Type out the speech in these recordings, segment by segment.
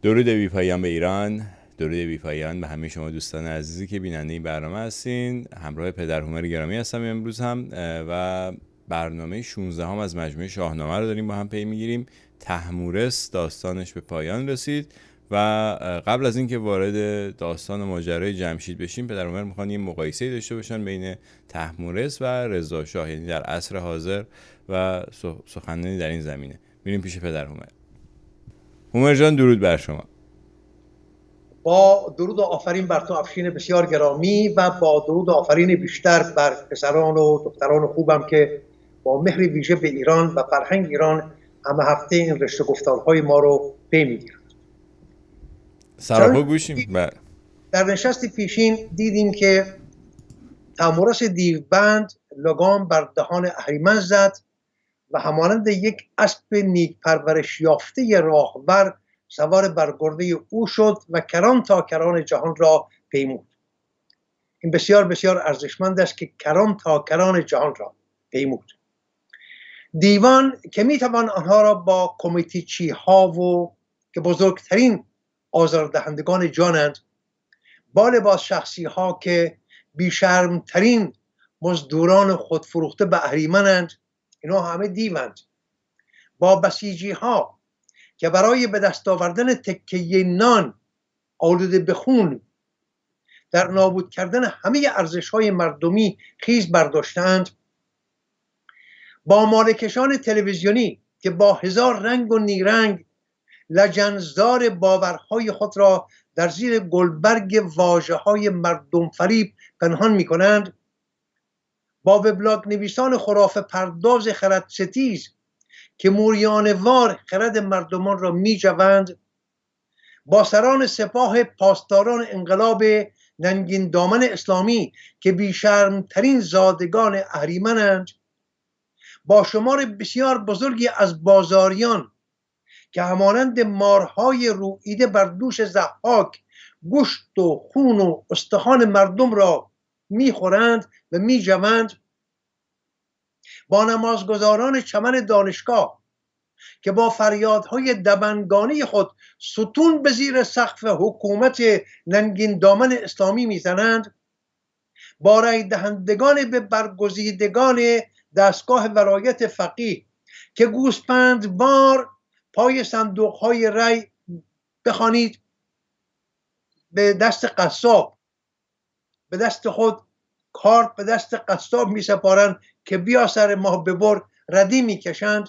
درود بی پایان به ایران، درود بی پایان به همه شما دوستان عزیزی که بیننده این برنامه هستین. همراه پدر هومر گرامی هستم امروز هم و برنامه 16 هم از مجموعه شاهنامه رو داریم با هم پی میگیریم. طهمورث داستانش به پایان رسید و قبل از اینکه وارد داستان و ماجرای جمشید بشیم، پدر هومر میخوان یه مقایسه داشته باشن بین طهمورث و رضا شاه، یعنی در عصر حاضر و سخنرانی در این زمینه. میریم پیش پدر هومر. هومر جان، درود بر شما. با درود و آفرین بر تو افشین بسیار گرامی و با درود و آفرین بیشتر بر پسران و دختران خوبم که با مهر ویژه به ایران و فرهنگ ایران همه هفته این رشته گفتارهای ما رو پی میگیرند. سراپا گوشیم. در نشست پیشین دیدیم که طهمورث دیوبند لگام بر دهان اهریمن زد و همانند یک اسب نیک پرورش یافته راهبر سوار بر گرده او شد و کران تا کران جهان را پیمود. این بسیار بسیار ارزشمند است که کران تا کران جهان را پیمود. دیوان که میتوان آنها را با کمیتیچی ها و که بزرگترین آزاردهندگان جانند، با لباس شخصی ها که بیشرمترین مزدوران خودفروخته به اهریمنند، اینا همه دیوند، با بسیجی ها که برای به دست آوردن تکه نان آلوده به خون در نابود کردن همه ارزش‌های مردمی خیز برداشتند، با مالکشان تلویزیونی که با هزار رنگ و نیرنگ لجنزار باورهای خود را در زیر گلبرگ واژه‌های مردم فریب پنهان می‌کنند، با وبلاگ نویسان خرافه پرداز خرد ستیز که موریانه‌وار خرد مردمان را می‌جوند، با سران سپاه پاسداران انقلاب ننگین دامن اسلامی که بیشرمترین زادگان اهریمنند، با شمار بسیار بزرگی از بازاریان که همانند مارهای روییده بر دوش ضحاک گوشت و خون و استخوان مردم را میخورند و میجوند، با نمازگزاران چمن دانشگاه که با فریادهای دبنگانی خود ستون به زیر سقف حکومت ننگین دامن اسلامی میزنند، با رای دهندگان به برگزیدگان دستگاه ولایت فقیه که گوسپند بار پای صندوقهای رای بخوانید به دست قصاب، به دست خود کارت به دست قصاب می سپارند که بیا سر ما ببر ردی می کشند،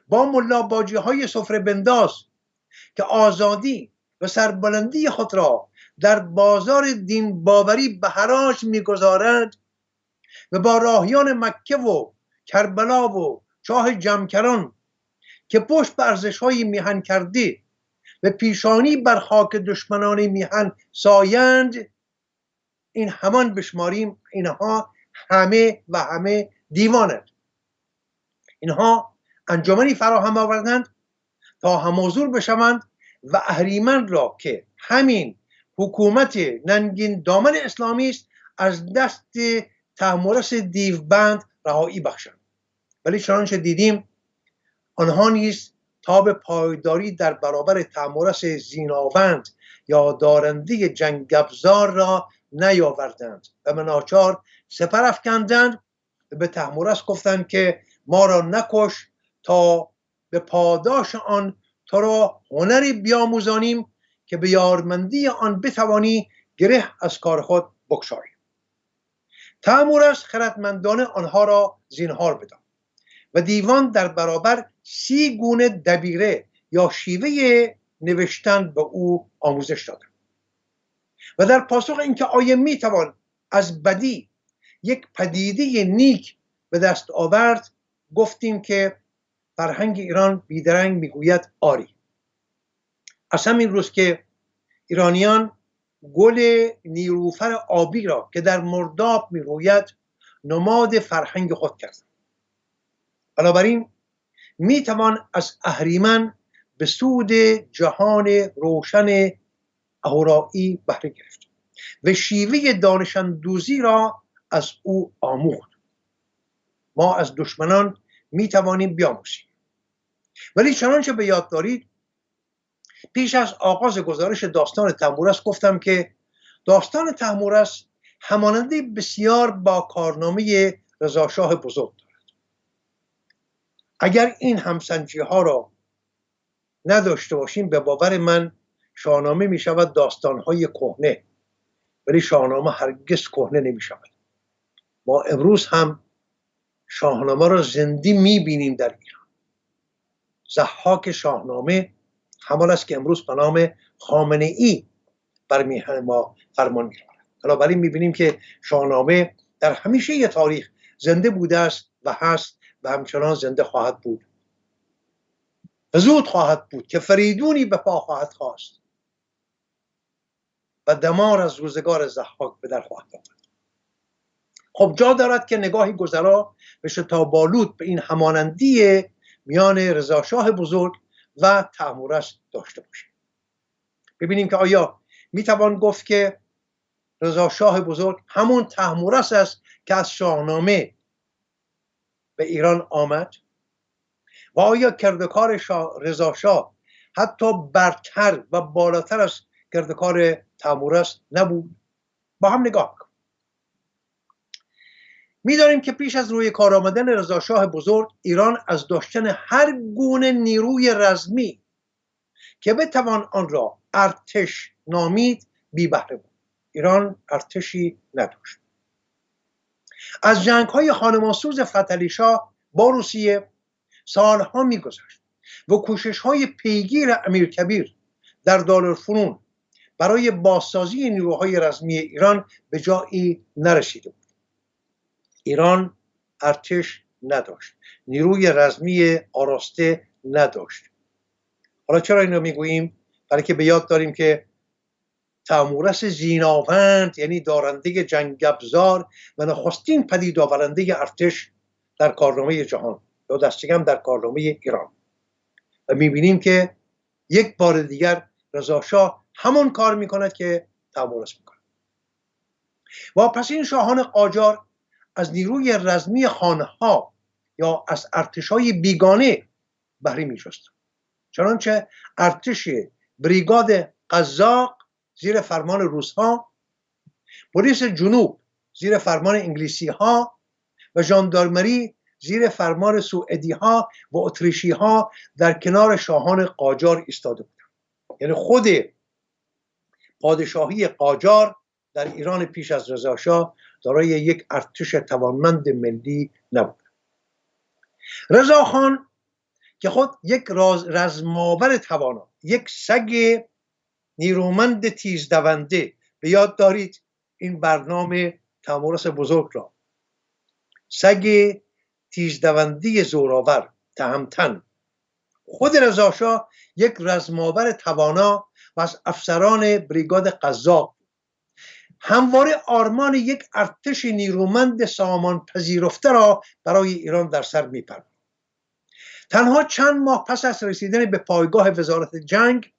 با ملا باجی های سفره بنداز که آزادی و سربلندی خود را در بازار دین باوری به حراج میگذارند و با راهیان مکه و کربلا و چاه جمکران که پشت به ارزش‌های میهن کرده و پیشانی بر خاک دشمنان میهن سایند، این همان بشماریم اینها همه و همه دیوانند. اینها انجمنی فراهم آوردند تا همحضور بشوند و اهریمن را که همین حکومت ننگین دامن اسلامی است از دست طهمورث دیوبند رهایی بخشند. ولی چنانچه دیدیم آنها نیز تاب پایداری در برابر طهمورث زیناوند یا دارنده جنگ افزار را نیاوردند و به ناچار سپر افکندند و به طهمورث گفتند که ما را نکش تا به پاداش آن تو را هنری بیاموزانیم که به یارمندی آن بتوانی گره از کار خود بگشایی. طهمورث خردمندانه آنها را زینهار بداد و دیوان در برابر 30 گونه دبیره یا شیوه نوشتن به او آموزش داد و در پاسخ اینکه آیا میتوان از بدی یک پدیده نیک به دست آورد، گفتیم که فرهنگ ایران بیدرنگ میگوید آری. از همین روز که ایرانیان گل نیلوفر آبی را که در مرداب میروید نماد فرهنگ خود کردند. بنابراین میتوان از اهریمن به سود جهان روشن اهورایی بهره گرفت و شیوه دانش‌اندوزی را از او آموخت. ما از دشمنان میتوانیم بیاموزیم. ولی چنانچه به یاد دارید پیش از آغاز گزارش داستان طهمورث گفتم که داستان طهمورث همانندی بسیار با کارنامه رضاشاه بزرگ دارد. اگر این همسنجی ها را نداشته باشیم به باور من شاهنامه می شود داستان های کهنه، ولی شاهنامه هرگز کهنه نمی شود. ما امروز هم شاهنامه را زنده می بینیم در ایران. ضحاک شاهنامه همان است که امروز به نام خامنه ای بر میهن ما فرمان می راند. بنابراین می بینیم که شاهنامه در همیشه تاریخ زنده بوده است و هست و همچنان زنده خواهد بود و زود خواهد بود که فریدونی به پا خواهد خواست و دمار از روزگار ضحاک به در خواهد آمد. خب جا دارد که نگاهی گذرا به شتاب‌آلود به این همانندی میان رضاشاه بزرگ و طهمورث داشته باشیم. ببینیم که آیا میتوان گفت که رضاشاه بزرگ همون طهمورث است که از شاهنامه به ایران آمد و آیا کردگار رضاشاه حتی برتر و بالاتر از کردگار طهمورث نبود؟ با هم نگاه کنیم. می‌دانیم که پیش از روی کار آمدن رضاشاه بزرگ ایران از داشتن هر گونه نیروی رزمی که بتوان آن را ارتش نامید بی بهره بود. ایران ارتشی نداشت. از جنگ‌های خانمانسوز فتحعلی شاه با روسیه سالها می‌گذشت و کوشش‌های پیگیر امیرکبیر در دارالفنون برای بازسازی نیروهای رزمی ایران به جایی نرسیده بود. ایران ارتش نداشت، نیروی رزمی آراسته نداشت. حالا چرا این رو میگوییم؟ برای که به یاد داریم که طهمورث زیناوند یعنی دارنده جنگ ابزار و نخستین پدید آورنده ارتش در کارنامه جهان یا دست کم در کارنامه ایران و میبینیم که یک بار دیگر رضاشاه همون کار میکند که طهمورث میکند. و پس این شاهان قاجار از نیروی رزمی خانها یا از ارتش‌های بیگانه بهره می‌جستند. چنانچه ارتش بریگاد قزاق زیر فرمان روس‌ها، پلیس جنوب زیر فرمان انگلیسی‌ها و ژاندارمری زیر فرمان سوئدی‌ها و اتریشی‌ها در کنار شاهان قاجار ایستاده بودند. یعنی خود پادشاهی قاجار در ایران پیش از رضاشاه دارای یک ارتش توانمند ملی نبود. رضاخان که خود یک رزماور توانا، یک سگ نیرومند تیزدونده، به یاد دارید این برنامه طهمورث بزرگ را، سگ تیزدوندی زوراور تهمتن. خود رضاشاه یک رزماور توانا و از افسران بریگاد قزاق همواره آرمان یک ارتش نیرومند سامان پذیرفته را برای ایران در سر می‌پرورد. تنها چند ماه پس از رسیدن به پایگاه وزارت جنگ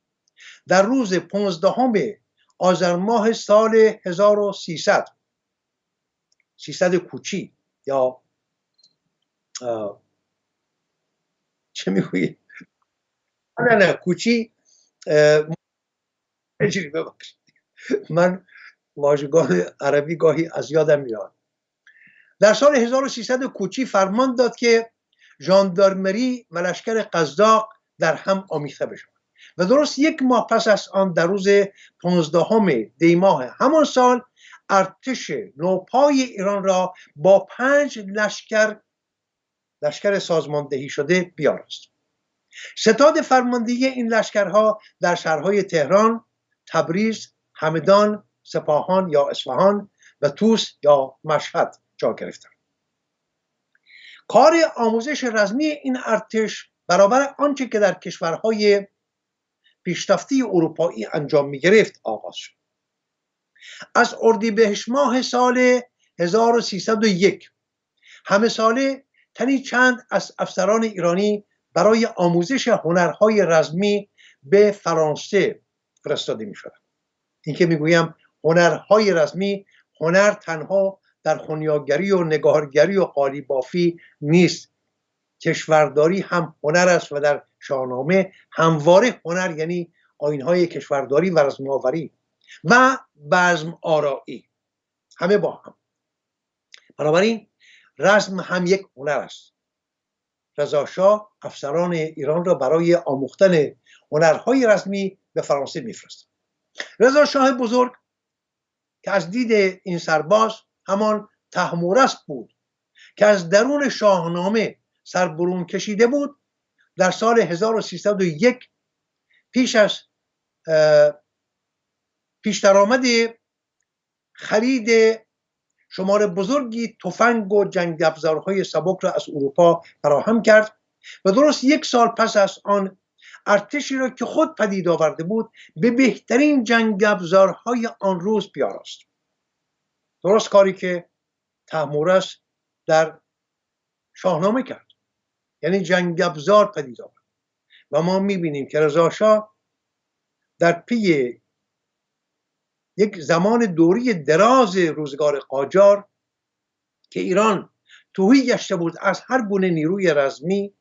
در روز 15 آذر ماه سال 1300 کوچی یا چه میگویی؟ نه کوچی، من واژگان عربی گاهی از یادم میاد. در سال 1300 کوچی فرمان داد که ژاندارمری و لشکر قزاق در هم آمیخته بشوند و درست یک ماه پس از آن در روز 15 دی ماه همان سال ارتش نوپای ایران را با 5 لشکر سازماندهی شده بیاراست. ستاد فرماندهی این لشکرها در شهرهای تهران، تبریز، همدان، سپاهان یا اصفهان و طوس یا مشهد جا گرفتند. کار آموزش رزمی این ارتش برابر آنچه که در کشورهای پیشرفته اروپایی انجام می گرفت آغاز شد. از اردیبهشت ماه سال 1301 همه ساله تنی چند از افسران ایرانی برای آموزش هنرهای رزمی به فرانسه فرستاده می شدند. این که می گویم هنرهای رزمی، هنر تنها در خنیاگری و نگارگری و قالیبافی نیست، کشورداری هم هنر است و در شاهنامه همواره هنر یعنی آیین‌های کشورداری و رزم‌آوری و بزم آرایی، همه با هم. بنابراین رزم هم یک هنر است. رضا شاه افسران ایران را برای آموختن هنرهای رزمی به فرانسه میفرستد. رضا شاه بزرگ که از دید این سرباز همان طهمورث بود که از درون شاهنامه سر برون کشیده بود، در سال 1301 پیش درآمد خرید شمار بزرگی تفنگ و جنگ افزارهای سبک را از اروپا فراهم کرد و درست 1 سال پس از آن ارتشی را که خود پدید آورده بود به بهترین جنگ افزارهای آن روز بیاراست. درست کاری که طهمورث در شاهنامه کرد، یعنی جنگ افزار پدید آورد. و ما میبینیم که رضا شاه در پی یک زمان دوری دراز روزگار قاجار که ایران تهی گشته بود از هر گونه نیروی رزمی،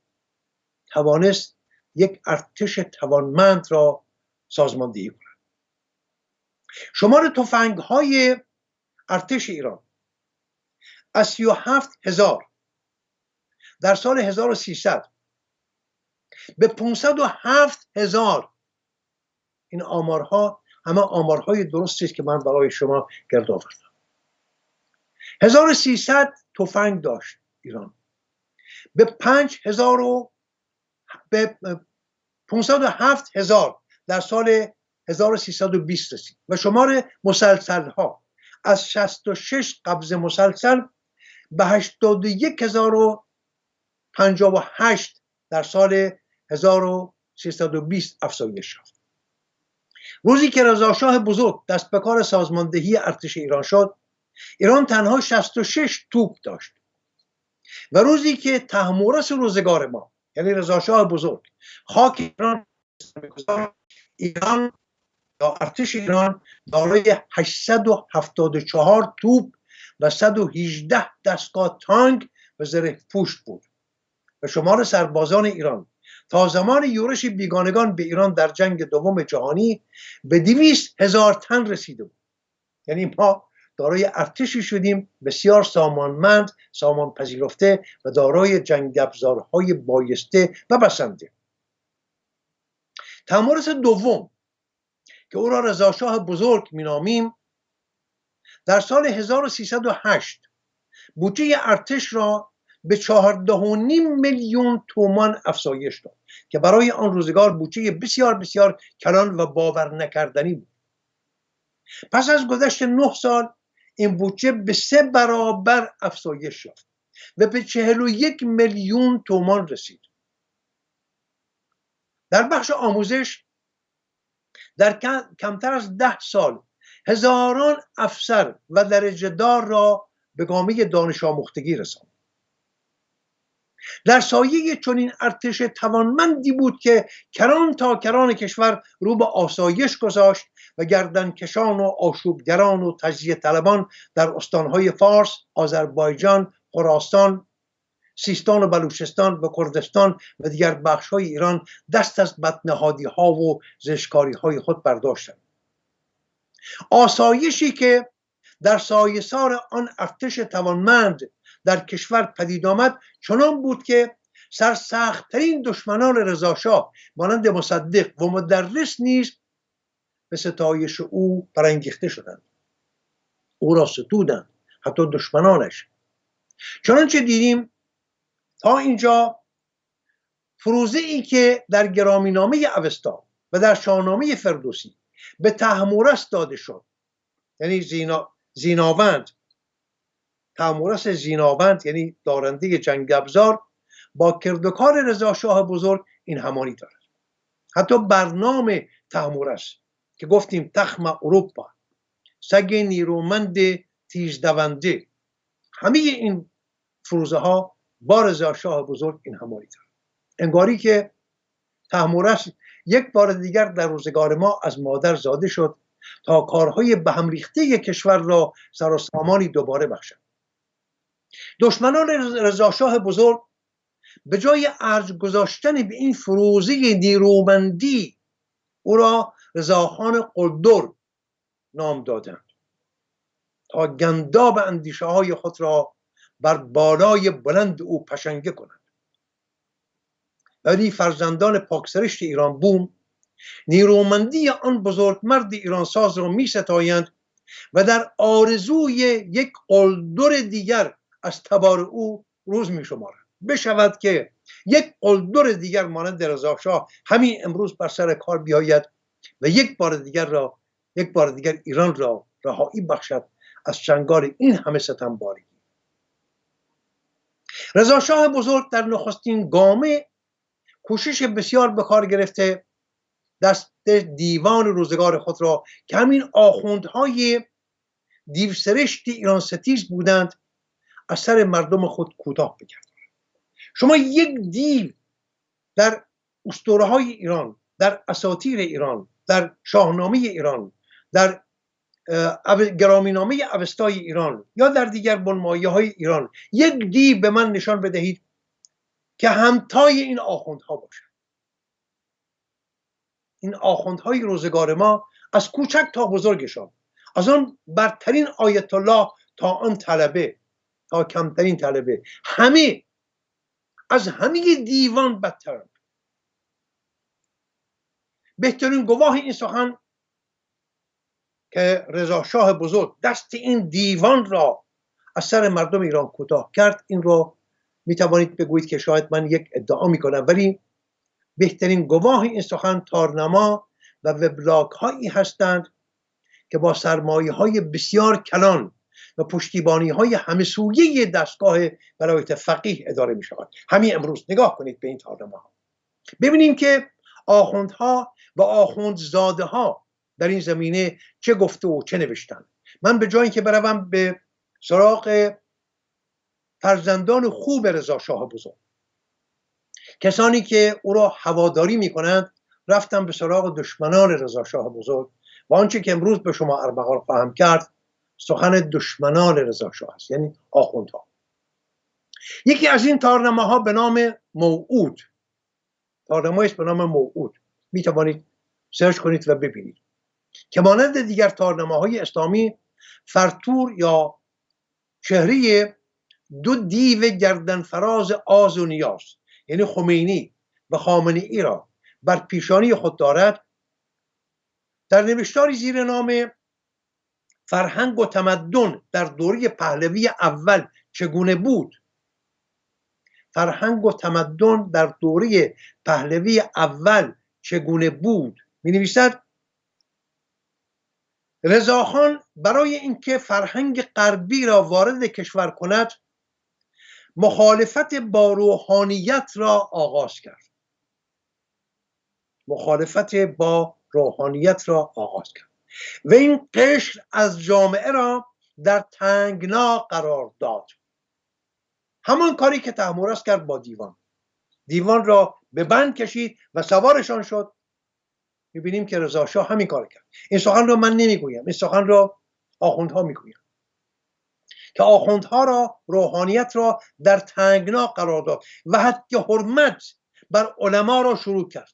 توانست یک ارتش توانمند را سازماندهی کند. شمار تفنگ‌های ارتش ایران از 37,000 در سال 1300 به 507,000، این آمارها همه آمارهای درستی است که من برای شما گرد آوردم. 1300 تفنگ داشت ایران، به 507,000 در سال 1320 رسید و شمار مسلسل ها از 66 قبض مسلسل به 81,058 در سال 1320 افزایش یافت. روزی که رضا شاه بزرگ دست به کار سازماندهی ارتش ایران شد، ایران تنها 66 توپ داشت و روزی که طهمورث روزگار ما یعنی رضا شاه بزرگ خاک ایران یا ارتش ایران دارای 874 توپ و 118 دستگاه تانک و زره پوش بود و شمار سربازان ایران تا زمان یورش بیگانگان به ایران در جنگ دوم جهانی به 200,000 تن رسیده بود. یعنی ما دارای ارتشی شدیم بسیار سامانمند، سامان پذیرفته و دارای جنگ افزارهای بایسته و بسنده. طهمورث دوم که او را رضا شاه بزرگ مینامیم، در سال 1308 بودجه ارتش را به 14.5 میلیون تومان افزایش داد که برای آن روزگار بودجه بسیار بسیار کلان و باور نکردنی بود. پس از گذشت 9 سال این بودجه به 3 برابر افزایش یافت و به 41 میلیون تومان رسید. در بخش آموزش در کمتر از 10 سال هزاران افسر و درجه دار را به گامه دانش آموختگی رساند. در سایه چنین ارتش توانمندی بود که کران تا کران کشور رو به آسایش گذاشت و گردنکشان و آشوبگران و تجزیه طلبان در استانهای فارس، آذربایجان، خراسان، سیستان و بلوچستان و کردستان و دیگر بخش‌های ایران دست از بدنهادی‌ها و زشتکاری‌های خود برداشتند. آسایشی که در سایه‌سار آن ارتش توانمند در کشور پدید آمد چنان بود که سرسخت‌ترین دشمنان رضا شاه مانند مصدق و مدرس نیز به ستایش او برانگیخته شدند، او را ستودند، حتی دشمنانش. چنانچه دیدیم تا اینجا فروزه ای که در گرامینامه اوستا و در شاهنامه فردوسی به طهمورث داده شد، یعنی زیناوند، طهمورث زیناوند یعنی دارنده جنگ ابزار، با کردوکار رضا شاه بزرگ این همانی دارد. حتی برنامه طهمورث که گفتیم تخم اروپا، سگ نیرومند تیزدونده، همه این فروزه ها با رضا شاه بزرگ این همانی دارد. انگاری که طهمورث یک بار دیگر در روزگار ما از مادر زاده شد تا کارهای به هم ریخته کشور را سر و سامانی دوباره بخشد. دشمنان رضا شاه بزرگ به جای ارج گذاشتن به این فروزه نیرومندی او را رضاخان قلدر نام دادند تا گنداب اندیشه های خود را بر بالای بلند او پشنگه کنند. ولی فرزندان پاکسرشت ایران بوم نیرومندی آن بزرگمرد ایرانساز را می ستایند و در آرزوی یک قلدر دیگر از تبار او روز می شمارند. بشود که یک قلدر دیگر مانند رضا شاه همین امروز بر سر کار بیاید و یک بار دیگر ایران را رهایی بخشد از چنگال این همه ستمبارگی. رضا شاه بزرگ در نخستین گامه کوشش بسیار به کار گرفته دست دیوان روزگار خود را که همین آخوندهای دیوسرشت ایران ستیز بودند از سر مردم خود کوتاه بگرداند. شما یک دیو در اسطوره‌های ایران، در اساطیر ایران، در شاهنامه ایران، در گرامینامه اوستای ایران یا در دیگر بنمایه‌های ایران یک دیو به من نشان بدهید که همتای این آخوندها باشد. این آخوندهای روزگار ما از کوچک تا بزرگشان، از آن برترین آیت الله تا آن طلبه تا کمترین طلبه، همه از همه دیوان بدترند. بهترین گواه این سخن که رضا شاه بزرگ دست این دیوان را از سر مردم ایران کوتاه کرد، این رو می توانید بگویید که شاید من یک ادعا می کنم، ولی بهترین گواه این سخن تارنما و وبلاگ هایی هستند که با سرمایه های بسیار کلان و پشتیبانی های همه سویه دستگاه ولایت فقیه اداره می شود. همین امروز نگاه کنید به این تارنما ها، ببینیم که آخوندها و آخوندزاده ها در این زمینه چه گفته و چه نوشتن. من به جایی که بروم به سراغ فرزندان خوب رضا شاه بزرگ، کسانی که او را هواداری می کنند، رفتم به سراغ دشمنان رضا شاه بزرگ و آنچه که امروز به شما ارمغان خواهم کرد سخن دشمنان رضا شاه است، یعنی آخوندها. یکی از این تارنماها به نام موعود، تارنمایی است به نام موعود، می توانید سرچ کنید و ببینید که مانند دیگر تارنماهای اسلامی فرتور یا چهره دو دیو گردن فراز آز و نیاز یعنی خمینی و خامنه‌ای را بر پیشانی خود دارد. در نوشتاری زیر نام فرهنگ و تمدن در دوره پهلوی اول چگونه بود، فرهنگ و تمدن در دوره پهلوی اول چگونه بود، می نویسد رضاخان برای اینکه فرهنگ غربی را وارد کشور کند مخالفت با روحانیت را آغاز کرد. مخالفت با روحانیت را آغاز کرد و این قشر از جامعه را در تنگنا قرار داد. همان کاری که طهمورث کرد با دیوان، دیوان را به بند کشید و سوارشان شد. میبینیم که رضا شاه همین کار کرد. این سخن را من نمیگویم، این سخن را آخوندها میگویم که آخوندها را روحانیت را در تنگنا قرار داد و حتی حرمت بر علما را شروع کرد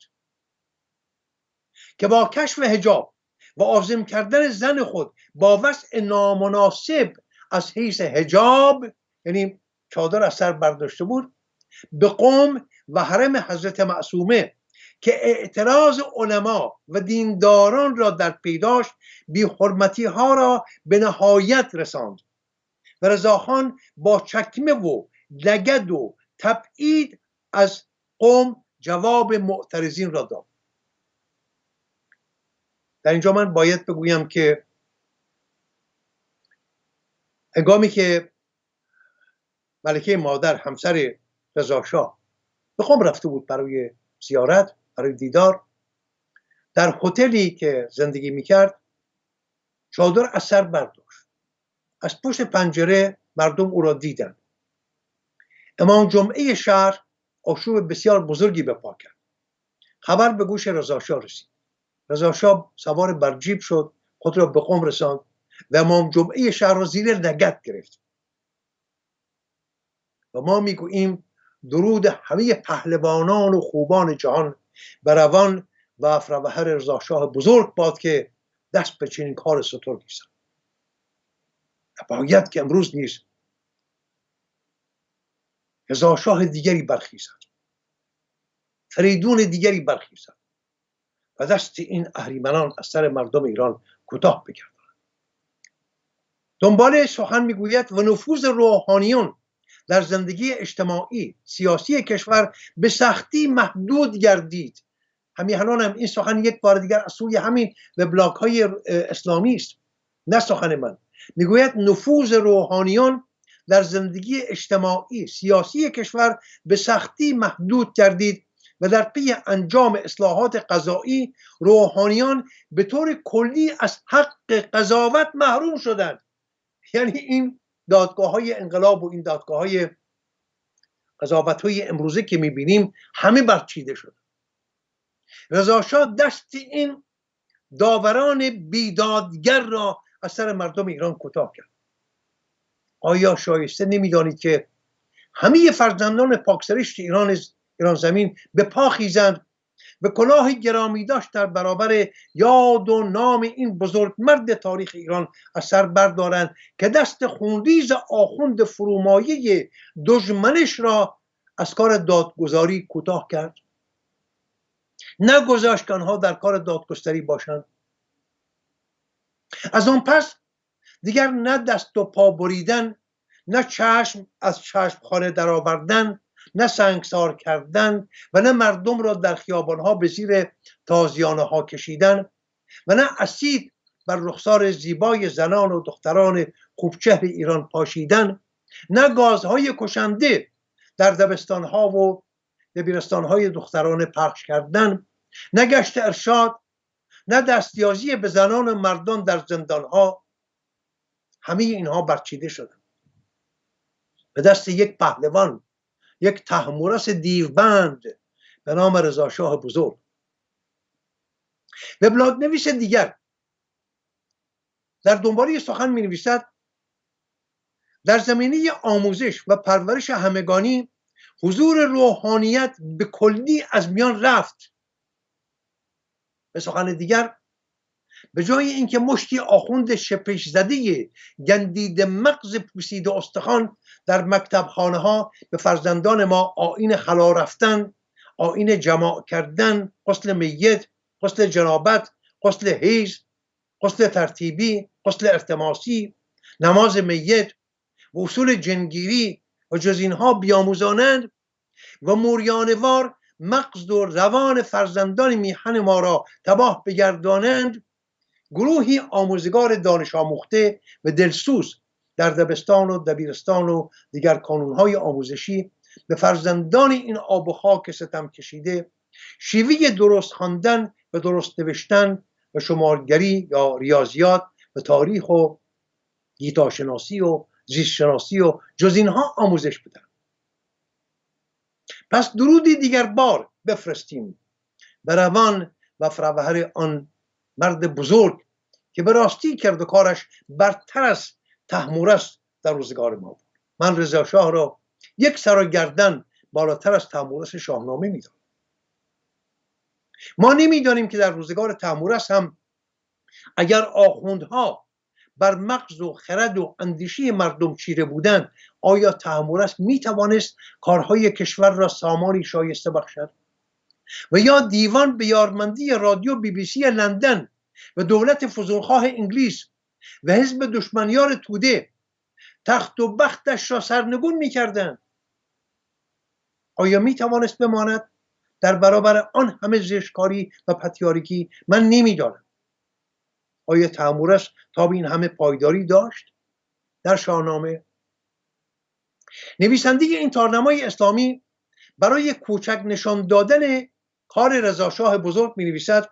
که با کشف حجاب و آزم کردن زن خود با وضع نامناسب از حیث حجاب، یعنی چادر از سر برداشته بود، به قم و حرم حضرت معصومه که اعتراض علما و دینداران را در پی داشت، بی حرمتی ها را به نهایت رساند و رضاخان با چکمه و لگد و تبعید از قم جواب معترضین را داد. در اینجا من باید بگویم که هنگامی که ملکه مادر همسر رضا شاه به قم رفته بود برای زیارت، برای دیدار، در هتلی که زندگی میکرد چادر از سر برداشت. از پشت پنجره مردم او را دیدند. امام جمعه شهر آشوب بسیار بزرگی به پا کرد. خبر به گوش رضا شاه رسید. رضا شاه سوار بر جیب شد، خود را به قم رساند و امام جمعه شهر را زیر لگد گرفت. و ما میگوییم درود همه پهلوانان و خوبان جهان بروان و فروهر رضاشاه بزرگ باد که دست به چنین کار سترگی زد. باید که امروز نیز رضاشاه دیگری برخیزد، فریدون دیگری برخیزد و دست این اهریمنان از سر مردم ایران کوتاه بگرداند. دنبال سخن میگوید و نفوذ روحانیون در زندگی اجتماعی سیاسی کشور به سختی محدود گردید. همین الان هم این سخن یک بار دیگر از سوی همین وبلاگ های اسلامی است، نه سخن من. میگوید نفوذ روحانیون در زندگی اجتماعی سیاسی کشور به سختی محدود گردید و در پی انجام اصلاحات قضایی روحانیان به طور کلی از حق قضاوت محروم شدند. یعنی این دادگاه های انقلاب و این دادگاه های قضاوت های امروزه که میبینیم همه برچیده شد. رضاشاه دست این داوران بیدادگر را از سر مردم ایران کوتاه کرد. آیا شایسته نمیدانید که همه فرزندان پاکسرشت ایران زمین به پا خیزند و کلاه گرامی داشت در برابر یاد و نام این بزرگ مرد تاریخ ایران از سر بردارند که دست خونریز آخوند فرومایه دشمنش را از کار دادگستری کوتاه کرد؟ نگذاشت که آنها در کار دادگستری باشند. از آن پس دیگر نه دست و پا بریدن، نه چشم از چشمخانه درآوردن، نه سنگسار کردن و نه مردم را در خیابانها به زیر تازیانه ها کشیدن و نه اسید بر رخسار زیبای زنان و دختران خوبچهر ایران پاشیدن، نه گازهای کشنده در دبستانها و دبیرستانهای دختران پخش کردن، نه گشت ارشاد، نه دستیازی به زنان و مردان در زندانها. همه اینها برچیده شدند به دست یک پهلوان، یک طهمورث دیوبند به نام رضاشاه بزرگ. وبلاگ نویس دیگر در دنباله سخن می نویسد در زمینه آموزش و پرورش همگانی حضور روحانیت به کلی از میان رفت. به سخن دیگر به جای اینکه مشتی آخوند شپش زده گندیده مغز پوسیده استخوان در مکتبخانه ها به فرزندان ما آیین خلا رفتن، آیین جماع کردن، غسل میت، غسل جنابت، غسل حیض، غسل ترتیبی، غسل ارتماسی، نماز میت و اصول جنگیری و جز اینها بیاموزانند و موریانوار مغز و روان فرزندان میهن ما را تباه بگردانند، گروهی آموزگار دانش آموخته و دلسوز در دبستان و دبیرستان و دیگر کانونهای آموزشی به فرزندان این آب و خاک ستم کشیده شیوه درست خواندن و درست نوشتن و شمارگری یا ریاضیات و تاریخ و گیتاشناسی و زیستشناسی و جز اینها آموزش بدن. پس درودی دیگر بار بفرستیم به روان و فروهر آن مرد بزرگ که به راستی کرد و کارش برتر از طهمورث در روزگار ما بود. من رضاشاه را یک سر و گردن بالاتر از طهمورث شاهنامه میدانم. ما نمیدانیم که در روزگار طهمورث هم اگر آخوندها بر مغز و خرد و اندیشه مردم چیره بودند، آیا طهمورث میتوانست کارهای کشور را سامانی شایسته بخشد؟ و یا دیوان به یارمندی رادیو BBC لندن و دولت فضولخواه انگلیس و حزب دشمنیار توده تخت و بختش را سرنگون میکردند؟ آیا میتوانست بماند در برابر آن همه زشتکاری و پتیارگی؟ من نمیدانم. آیا طهمورث تا به این همه پایداری داشت در شاهنامه؟ نویسنده این تارنمای اسلامی برای کوچک نشان دادن کار رضاشاه بزرگ می نویسد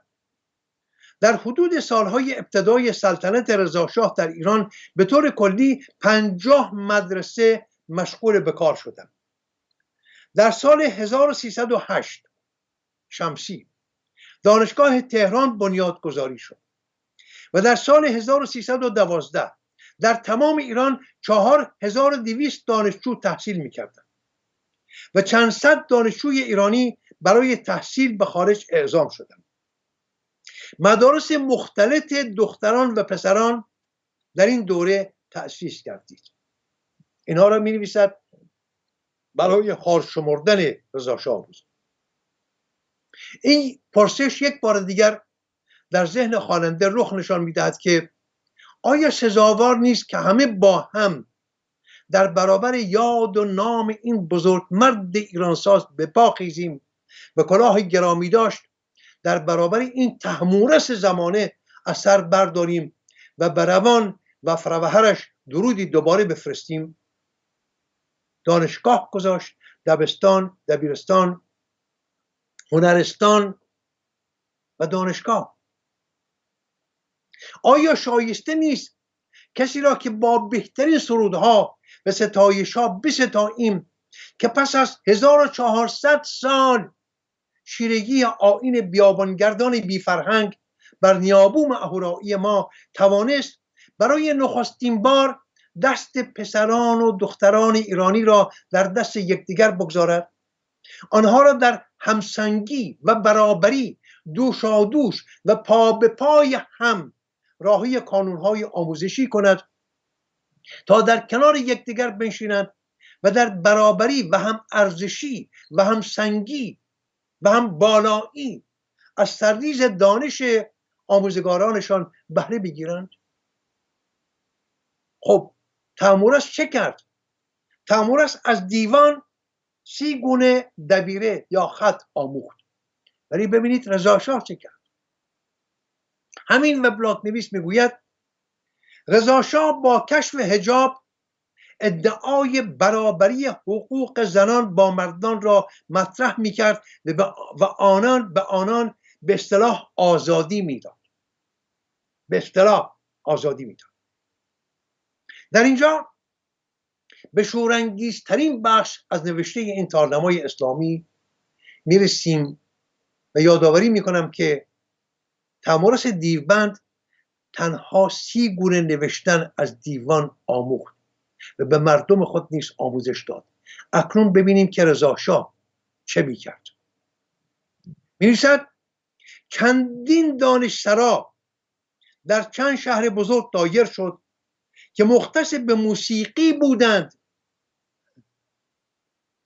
در حدود سالهای ابتدای سلطنت رضاشاه در ایران به طور کلی 50 مدرسه مشغول به کار شدند. در سال 1308 شمسی دانشگاه تهران بنیادگذاری شد و در سال 1312 در تمام ایران 4200 دانشجو تحصیل می‌کردند و چند صد دانشجوی ایرانی برای تحصیل به خارج اعزام شدند. مدارس مختلط دختران و پسران در این دوره تأسیس کردید. اینها را می نویسد برای حال شمردن رضا شاه بزرگ. این پرسش یک بار دیگر در ذهن خواننده رخ نشان می‌دهد که آیا سزاوار نیست که همه با هم در برابر یاد و نام این بزرگ مرد ایرانساز به پا خیزیم و کلاه گرامی داشت در برابر این طهمورث زمانه از سر برداریم و بر روان و فروهرش درودی دوباره بفرستیم؟ دانشگاه گذاشت، دبستان، دبیرستان، هنرستان و دانشگاه. آیا شایسته نیست کسی را که با بهترین سرودها و ستایش‌ها بستاییم که پس از 1400 سال شیرگی آیین بیابانگردان بی فرهنگ بر نیابوم اهورایی ما توانست برای نخستین بار دست پسران و دختران ایرانی را در دست یکدیگر بگذارد، آنها را در همسنگی و برابری دوشادوش و پا به پای هم راهی کانونهای آموزشی کند تا در کنار یکدیگر بنشینند و در برابری و هم ارزشی و هم سنگی و هم بالایی از سرریز دانش آموزگارانشان بهره بگیرند. خب تیمورس چه کرد؟ تیمورس از دیوان 30 گونه دبیره یا خط آموخت. ولی ببینید رضا شاه چه کرد. همین وبلاگ نویس میگوید رضا شاه با کشف حجاب ادعای برابری حقوق زنان با مردان را مطرح میکرد و آنان به اصطلاح آزادی میداد. به اصطلاح آزادی میداد. در اینجا به شورانگیزترین بخش از نوشته این تارنمای اسلامی میرسیم و یادآوری میکنم که تیمورس دیوبند تنها 30 گونه نوشتن از دیوان آموخت و به مردم خود نیز آموزش داد. اکنون ببینیم که رضا شاه چه میکرد. می‌نویسد چندین دانشسرا در چند شهر بزرگ دایر شد که مختص به موسیقی بودند.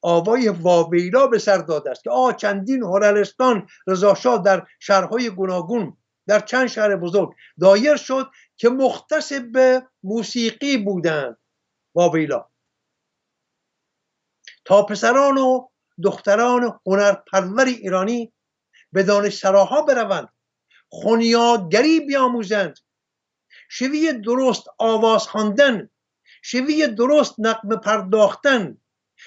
آوای واویلا به سر داده است که چندین هنرستان رضا شاه در شهرهای گوناگون در چند شهر بزرگ دایر شد که مختص به موسیقی بودند. واویلا. تا پسران و دختران هنرپرور ایرانی به دانشسراها بروند، خونیاگری بیاموزند، شیوه درست آواز خواندن، شیوه درست نغمه پرداختن،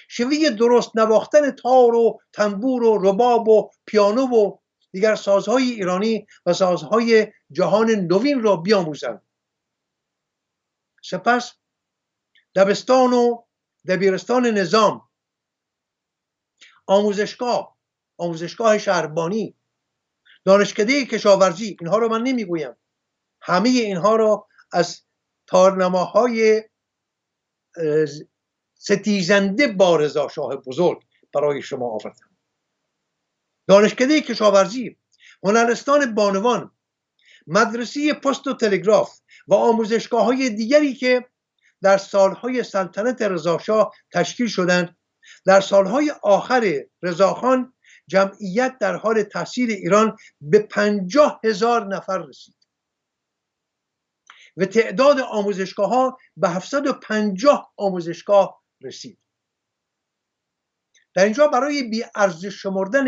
شیوه درست نواختن تار و تنبور و رباب و پیانو و دیگر سازهای ایرانی و سازهای جهان نوین را بیاموزند. سپس دبستان و دبیرستان نظام، آموزشگاه شهربانی، دانشکده کشاورزی، اینها رو من نمیگویم، همه اینها را از تارنماهای ستیزنده با رضا شاه بزرگ برای شما آوردم. دانشکده کشاورزی، هنرستان بانوان، مدرسه پست و تلگراف و آموزشگاه‌های دیگری که در سالهای سلطنت رضا شاه تشکیل شدند، در سالهای آخر رضاخان جمعیت در حال تحصیل ایران به 50,000 نفر رسید و تعداد آموزشگاه‌ها به 750 آموزشگاه رسید. در اینجا برای بی‌ارزش شمردن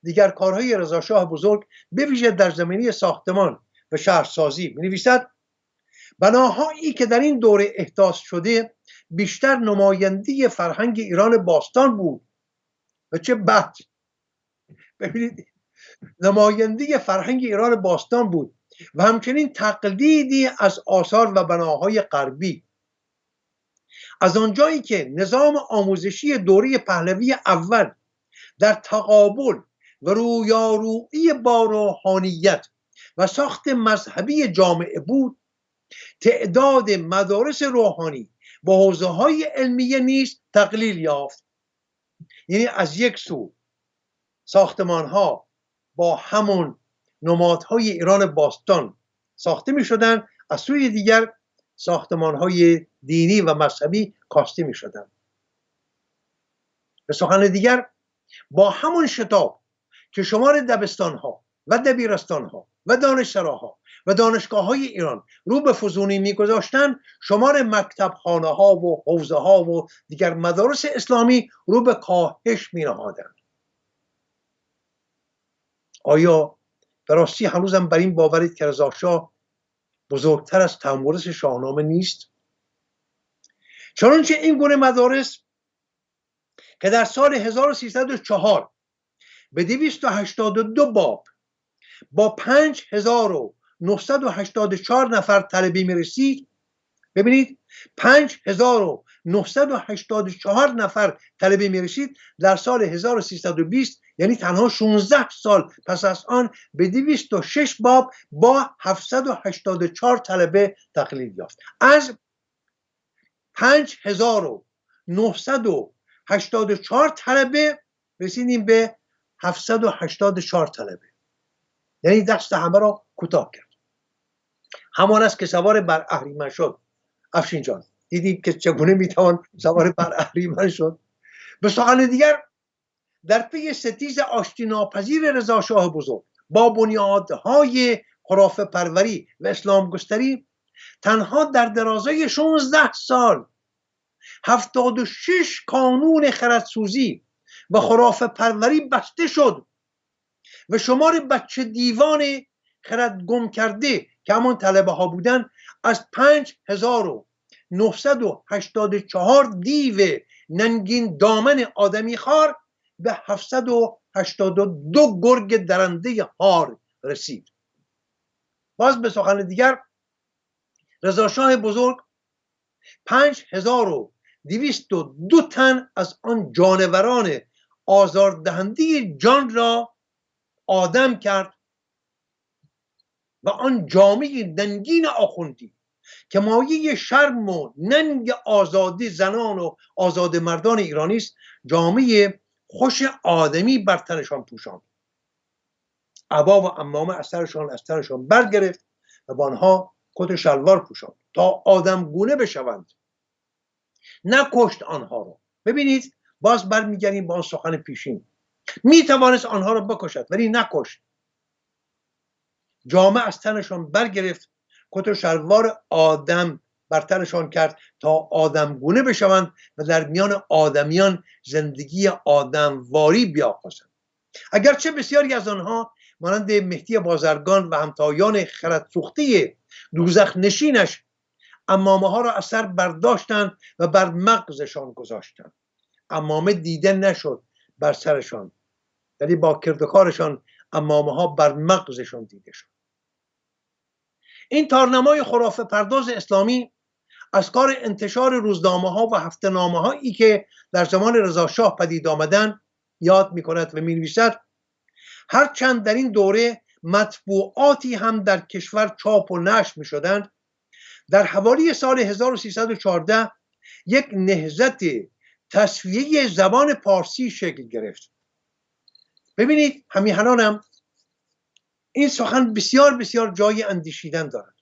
دیگر کارهای رضا شاه بزرگ به ویژه در زمینه ساختمان و شهرسازی می‌نویسد بناهایی که در این دوره احداث شده بیشتر نماینده فرهنگ ایران باستان بود و چه بد. ببینید نماینده فرهنگ ایران باستان بود و همچنین تقلیدی از آثار و بناهای غربی. از آنجایی که نظام آموزشی دوره پهلوی اول در تقابل و رویارویی با روحانیت و ساخت مذهبی جامعه بود، تعداد مدارس روحانی و حوزه‌های علمیه نیز تقلیل یافت. یعنی از یک سو ساختمان‌ها با همون نمادهای ایران باستان ساخته می شدند، از سوی دیگر ساختمانهای دینی و مذهبی کاسته می شدند. به سخن دیگر با همون شتاب که شمار دبستانها و دبیرستانها و دانشسراها و دانشگاه‌های ایران رو به فزونی می‌گذاشتند، شمار مکتبخانه‌ها و حوزه‌ها و دیگر مدارس اسلامی رو به کاهش می‌نهادند. آیا به راستی هنوزم بر این باورید که رضا شاه بزرگتر از تمورث شاهنامه نیست؟ چنانچه این گونه مدارس که در سال 1304 به 282 باب با 5984 نفر طلبه می رسید. ببینید 5984 نفر طلبه می رسید، در سال 1320 یعنی تنها 16 سال پس از آن به 206 باب با 784 طلبه تقلیل یافت. از 5984 طلبه رسیدیم به 784 طلبه، یعنی دست همه را کوتاه کرد. همان است که سوار بر اهریمن شد. افشین جان دیدیم که چگونه میتوان سوار بر اهریمن شد. به سخن دیگر در پی ستیز آشتی ناپذیر رضا شاه بزرگ با بنیادهای خرافه پروری و اسلام گستری، تنها در درازای 16 سال 76 کانون خردسوزی و خرافه پروری بسته شد و شمار بچه دیوان خرد گم کرده که همان طلبه ها بودن از 5984 دیو ننگین دامن آدمی خار به 782 گرگ درنده هار رسید. باز به سخن دیگر رضا شاه بزرگ 5202 تن از آن جانوران آزاردهنده جان را آدم کرد و آن جامعه ننگین آخوندی که مایه شرم و ننگ آزادی زنان و آزاد مردان ایرانی است، جامعه خوش آدمی بر تنشان پوشاند. عبا و عمامه از تنشان برگرفت و با آنها کت و شلوار پوشاند تا آدمگونه بشوند، نکشت آنها را. ببینید باز برمیگردیم با آن سخن پیشین، می توانست آنها را بکشد ولی نکشت. جامه از تنشان برگرفت، کت و شلوار آدم بر تنشان کرد تا آدمگونه بشوند و در میان آدمیان زندگی آدمواری بیاغازند. اگرچه بسیاری از آنها مانند مهدی بازرگان و همتایان خردسوخته دوزخ نشینش عمامه ها را از سر برداشتند و بر مغزشان گذاشتند. عمامه دیده نشد بر سرشان، ولی با کردکارشان عمامه ها بر مغزشان دیده شد. این تارنمای خرافه پرداز اسلامی از کار انتشار روزنامه ها و هفته‌نامه هایی که در زمان رضا شاه پدید آمدن یاد می کند و می نویسد هرچند در این دوره مطبوعاتی هم در کشور چاپ و نشر می شدند، در حوالی سال 1314 یک نهضت تصفیه زبان پارسی شکل گرفت. ببینید همیهنانم این سخن بسیار بسیار جای اندیشیدن دارد.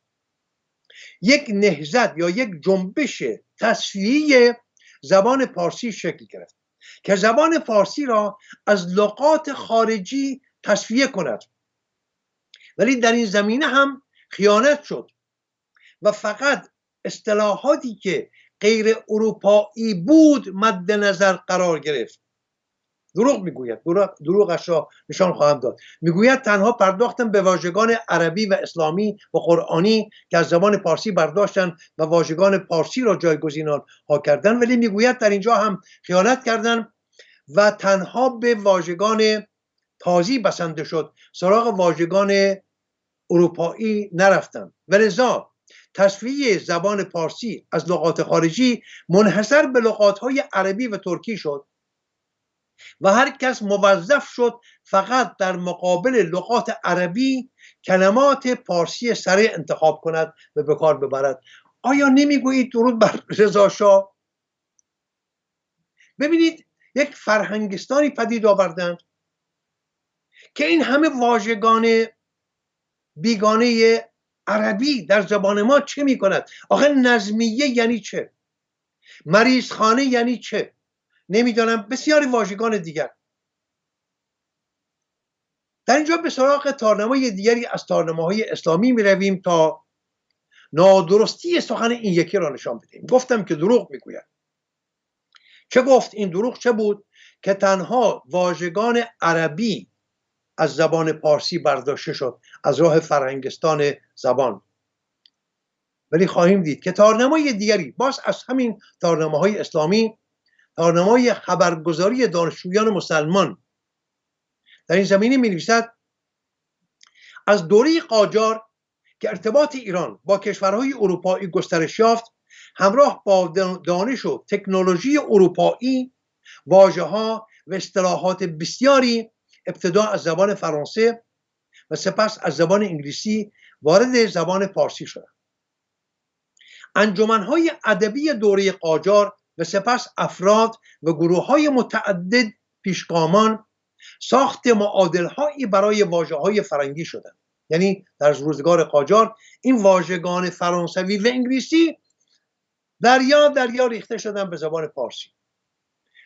یک نهضت یا یک جنبش تصفیه زبان پارسی شکل گرفت که زبان پارسی را از لغات خارجی تصفیه کند، ولی در این زمینه هم خیانت شد و فقط اصطلاحاتی که غیر اروپایی بود مد نظر قرار گرفت. دروغ میگوید، دروغش را نشان خواهم داد. میگوید تنها پرداختن به واژگان عربی و اسلامی و قرآنی که از زبان پارسی برداشتن و واژگان پارسی را جایگزین آنها کردن، ولی میگوید در اینجا هم خیانت کردن و تنها به واژگان تازی بسنده شد، سراغ واژگان اروپایی نرفتن و لذا تصفیه زبان پارسی از لغات خارجی منحصر به لغات‌های عربی و ترکی شد و هر کس موظف شد فقط در مقابل لغات عربی کلمات پارسی سریع انتخاب کند و به کار ببرد. آیا نمیگویید درود بر رضا شاه؟ ببینید یک فرهنگستانی پدید آوردند که این همه واژگان بیگانه عربی در زبان ما چه می کند؟ آخه نظمیه یعنی چه؟ مریضخانه یعنی چه؟ نمیدانم، بسیاری واژگان دیگر. در اینجا به سراغ تارنمای دیگری از تارنماهای اسلامی می رویم تا نادرستی سخن این یکی را نشان بدهیم. گفتم که دروغ میگوید. چه گفت؟ این دروغ چه بود؟ که تنها واژگان عربی از زبان پارسی برداشته شد از راه فرهنگستان زبان. ولی خواهیم دید که تارنمای دیگری باز از همین تارنماهای اسلامی، تارنمای خبرگزاری دانشجویان مسلمان در این زمینه می نویسد از دوره قاجار که ارتباط ایران با کشورهای اروپایی گسترش یافت، همراه با دانش و تکنولوژی اروپایی واژه‌ها و اصطلاحات بسیاری ابتدا از زبان فرانسه و سپس از زبان انگلیسی وارد زبان پارسی شدند. انجمن‌های ادبی دوره قاجار و سپس افراد و گروه‌های متعدد پیشگامان ساخت معادل‌هایی برای واژه‌های فرنگی شدند. یعنی در روزگار قاجار این واژگان فرانسوی و انگلیسی دریا ریخته شدن به زبان پارسی.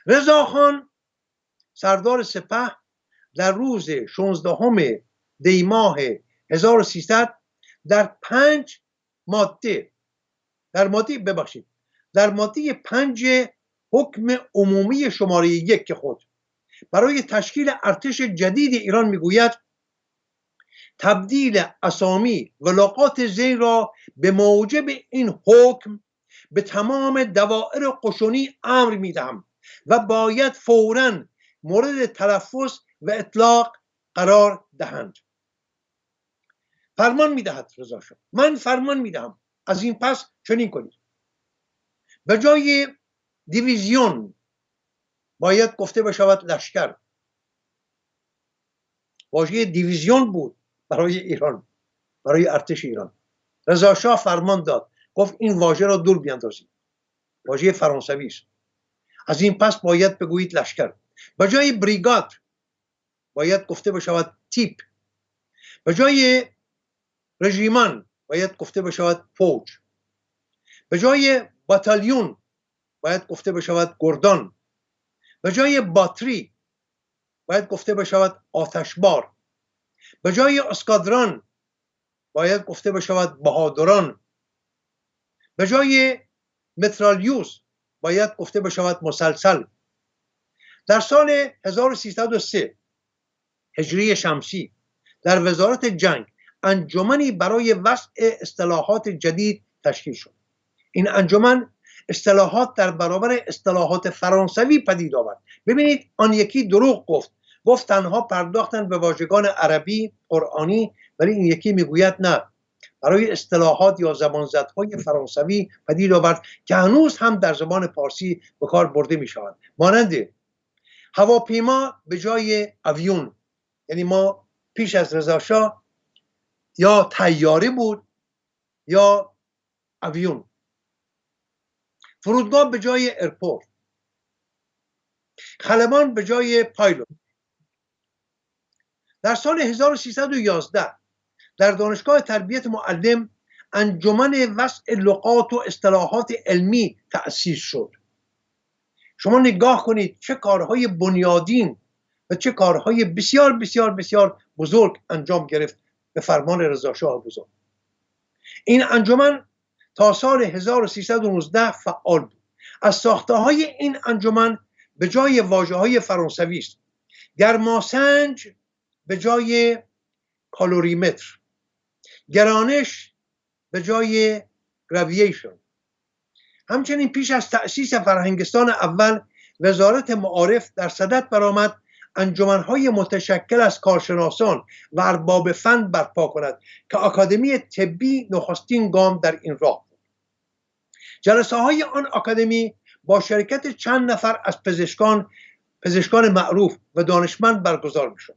رضاخان سردار سپه در روز 16 دی ماه 1300 در ماده 5 حکم عمومی شماره 1 خود برای تشکیل ارتش جدید ایران میگوید تبدیل اسامی و لغات زین را به موجب این حکم به تمام دوائر قشونی امر میدهم و باید فوراً مورد تلفظ و اطلاق قرار دهند. فرمان میدهد رضا شاه، من فرمان میدهم از این پس چنین کنید. به جای دیویزیون باید گفته بشود لشکر. واژه دیویزیون بود برای ایران، برای ارتش ایران. رضا شاه فرمان داد، گفت این واژه را دور بیاندازید، واژه فرانسوی است، از این پس باید بگویید لشکر. به جای بریگاد باید گفته بشود تیپ. به جای رژیمان باید گفته بشود فوج. به جای باتالیون باید گفته بشود گردان. به جای باتری باید گفته بشود آتشبار. به جای اسکادران باید گفته بشود بهادران. به جای مترالیوس باید گفته بشود مسلسل. در سال 1303 هجری شمسی در وزارت جنگ انجمنی برای وضع اصطلاحات جدید تشکیل شد. این انجمن اصطلاحات در برابر اصطلاحات فرانسوی پدید آورد. ببینید آن یکی دروغ گفت تنها پرداختن به واژگان عربی قرآنی، ولی این یکی میگوید نه، برای اصطلاحات یا زبانزدهای فرانسوی پدید آورد که هنوز هم در زبان پارسی به کار برده می شوند. مانند هواپیما به جای اویون، یعنی ما پیش از رضا شاه یا طیاره بود یا اویون. فرودگاه به جای ایرپورت، خلبان به جای پایلوت. در سال 1311 در دانشگاه تربیت معلم انجمن وضع لغات و اصطلاحات علمی تأسیس شد. شما نگاه کنید چه کارهای بنیادین و چه کارهای بسیار بسیار بسیار بزرگ انجام گرفت به فرمان رضا شاه بزرگ. این انجمن تا سال 1319 فعال بود. از ساخته‌های این انجمن به جای واژه‌های فرانسوی است گرماسنج به جای کالوریمتر، گرانش به جای گراوییشن. همچنین پیش از تأسیس فرهنگستان اول وزارت معارف در صدد برآمد انجمن‌های متشکل از کارشناسان و ارباب فن برپا کند که آکادمی طبی نخستین گام در این راه بود. جلسه‌های آن آکادمی با شرکت چند نفر از پزشکان معروف و دانشمند برگزار می‌شد.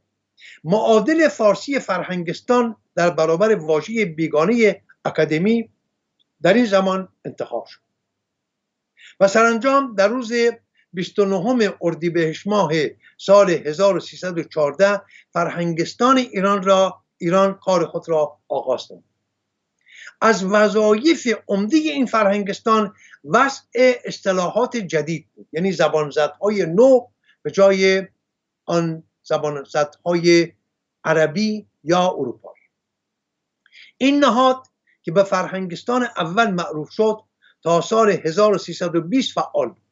معادل فارسی فرهنگستان در برابر واژه بیگانه آکادمی در این زمان انتخاب شد و سرانجام در روز 29 اردیبهشت ماه سال 1314 فرهنگستان ایران را ایران کار خود را آغاز نمود. از وظایف عمده این فرهنگستان وضع اصطلاحات جدید بود، یعنی زبانزدهای نو به جای آن زبانزدهای عربی یا اروپایی. این نهاد که به فرهنگستان اول معروف شد تا سال 1320 فعال بود.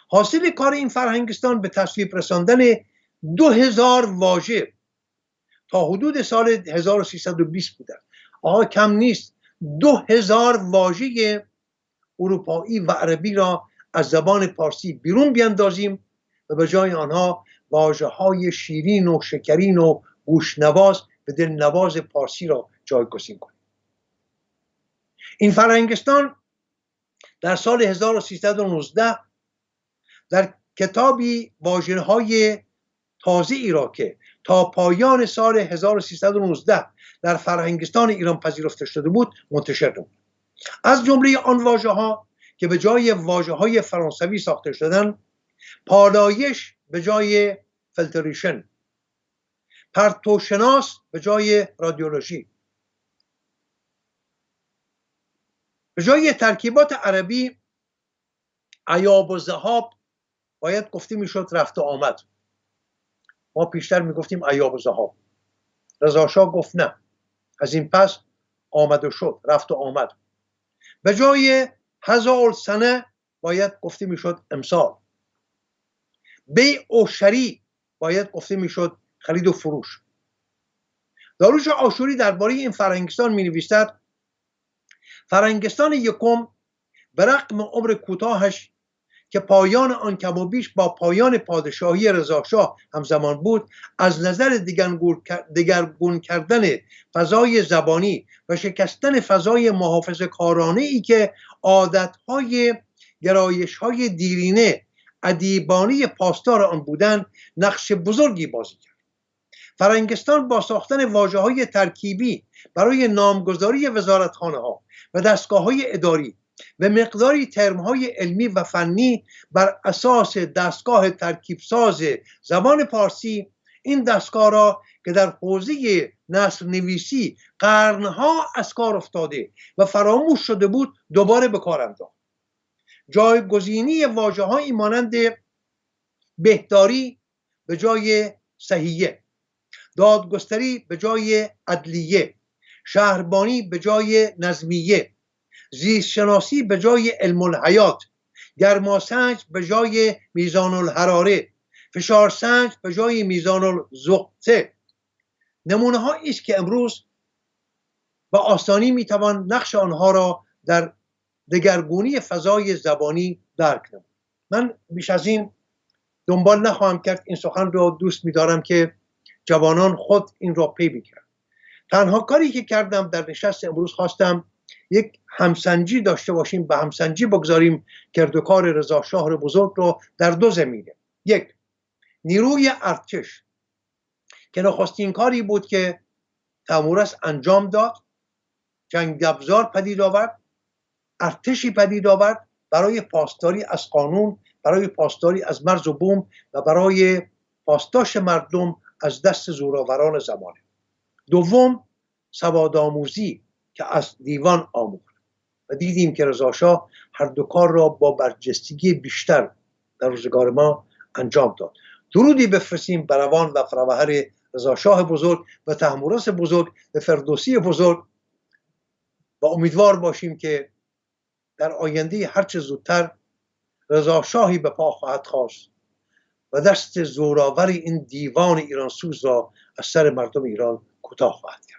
حاصل کار این فرهنگستان به تصویب رساندن 2000 واژه تا حدود سال 1320 بوده. کم نیست. 2000 واژه اروپایی و عربی را از زبان پارسی بیرون بیندازیم و به جای آنها واژه‌های شیرین و شکرین و گوشنواز و دلنواز پارسی را جایگزین کنیم. این فرهنگستان در سال 1319 در کتابی واژه‌های تازه‌ای را که تا پایان سال 1319 در فرهنگستان ایران پذیرفته شده بود منتشر نمود. از جمله آن واژه‌ها که به جای واژه‌های فرانسوی ساخته شدند: پالایش به جای فیلتریشن، پرتوشناس به جای رادیولوژی. به جای ترکیبات عربی ایاب و ذهاب باید گفته میشد رفت و آمد. ما پیشتر میگفتیم ایاب و ذهاب. رضا شاه گفت نه، از این پس آمد و شد، رفت و آمد. به جای هزار سنه باید گفته میشد امسال. بیع و شری باید گفته میشد خرید و فروش. داریوش آشوری درباره این فرهنگستان می نویسد: فرهنگستان یکم به رغم عمر کوتاهش که پایان آن کم و بیش با پایان پادشاهی رضاشاه همزمان بود، از نظر دگرگون کردن فضای زبانی و شکستن فضای محافظه‌کارانه ای که عادتهای گرایش‌های دیرینه ادیبانه پاسدار آن بودند نقش بزرگی بازی کرد. فرهنگستان با ساختن واژه‌های ترکیبی برای نامگذاری وزارتخانه‌ها و دستگاه‌های اداری و مقداری ترم‌های علمی و فنی بر اساس دستگاه ترکیبساز زبان پارسی، این دستگاه را که در حوزه نثر نویسی قرنها از کار افتاده و فراموش شده بود دوباره به کار انداخت. جایگزینی واژه‌هایی مانند بهداری به جای صحیحه، دادگستری به جای عدلیه، شهربانی به جای نظمیه، زیستشناسی به جای علم الحیات، گرماسنج به جای میزان الحراره، فشارسنج به جای میزان الزقطه نمونه هایی است که امروز با آسانی میتوان نقش آنها را در دگرگونی فضای زبانی درک نمود. من بیش از این دنبال نخواهم کرد. این سخن را دوست می‌دارم که جوانان خود این را پی بگیرند. تنها کاری که کردم در نشست امروز خواستم یک همسنجی داشته باشیم، به همسنجی بگذاریم کردوکار رضا شاه بزرگ را در دو زمینه. یک، نیروی ارتش که نخستین کاری بود که تیمورس انجام داد، جنگ ابزار پدید آورد، ارتشی پدید آورد برای پاسداری از قانون، برای پاسداری از مرز و بوم و برای پاسداشت مردم از دست زورآوران زمانه. دوم، سوادآموزی که از دیوان آموخت و دیدیم که رضا شاه هر دو کار را با برجستگی بیشتر در روزگار ما انجام داد. درودی بفرستیم بر روان و فروهر رضا شاه بزرگ و تیمورس بزرگ و فردوسی بزرگ و امیدوار باشیم که در آینده هرچه زودتر رضا شاهی به پا خواهد خواست و دست زورآور این دیوان ایران سوز را از سر مردم ایران کوتاه خواهد کرد.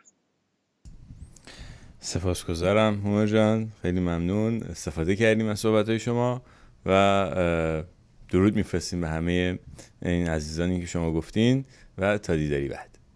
سپاسگزارم هومر جان، خیلی ممنون، استفاده کردیم از صحبت‌های شما و درود میفرستیم به همه این عزیزانی که شما گفتین و تا دیداری بعد.